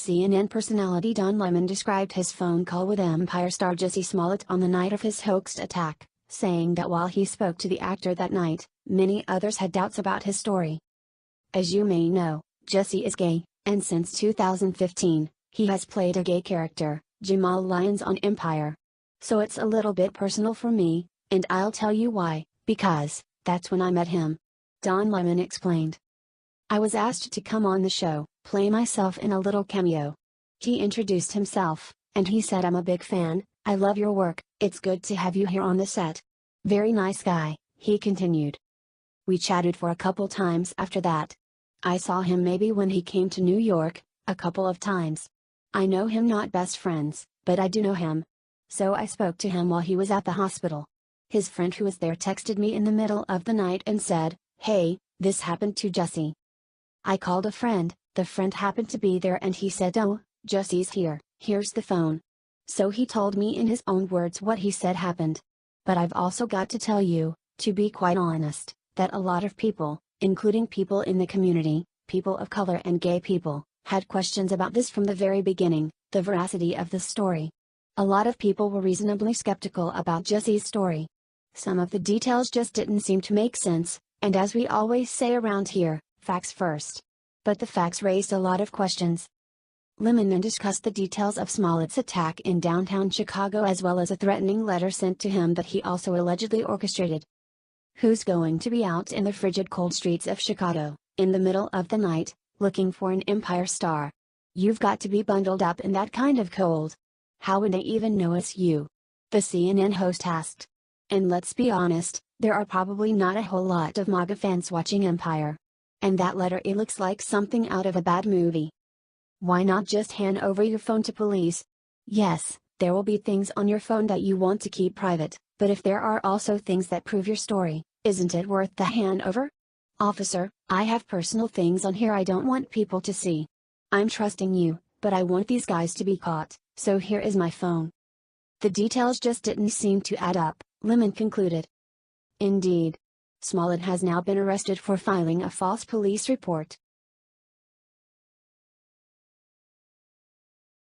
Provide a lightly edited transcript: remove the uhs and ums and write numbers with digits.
CNN personality Don Lemon described his phone call with Empire star Jussie Smollett on the night of his hoaxed attack, saying that while he spoke to the actor that night, many others had doubts about his story. As you may know, Jussie is gay, and since 2015, he has played a gay character, Jamal Lyons on Empire. So it's a little bit personal for me, and I'll tell you why, because that's when I met him. Don Lemon explained. I was asked to come on the show, play myself in a little cameo. He introduced himself, and he said, I'm a big fan, I love your work, it's good to have you here on the set. Very nice guy, he continued. We chatted for a couple times after that. I saw him maybe when he came to New York, a couple of times. I know him, not best friends, but I do know him. So I spoke to him while he was at the hospital. His friend who was there texted me in the middle of the night and said, hey, this happened to Jussie. I called a friend, the friend happened to be there and he said, oh, Jussie's here, here's the phone. So he told me in his own words what he said happened. But I've also got to tell you, to be quite honest, that a lot of people, including people in the community, people of color and gay people, had questions about this from the very beginning, the veracity of the story. A lot of people were reasonably skeptical about Jussie's story. Some of the details just didn't seem to make sense, and as we always say around here, facts first. But the facts raised a lot of questions. Lemon discussed the details of Smollett's attack in downtown Chicago as well as a threatening letter sent to him that he also allegedly orchestrated. Who's going to be out in the frigid cold streets of Chicago, in the middle of the night, looking for an Empire star? You've got to be bundled up in that kind of cold. How would they even know it's you? The CNN host asked. And let's be honest, there are probably not a whole lot of MAGA fans watching Empire. And that letter, it looks like something out of a bad movie. Why not just hand over your phone to police? Yes, there will be things on your phone that you want to keep private, but if there are also things that prove your story, isn't it worth the handover? Officer, I have personal things on here I don't want people to see. I'm trusting you, but I want these guys to be caught, so here is my phone. The details just didn't seem to add up, Lemon concluded. Indeed. Smollett has now been arrested for filing a false police report.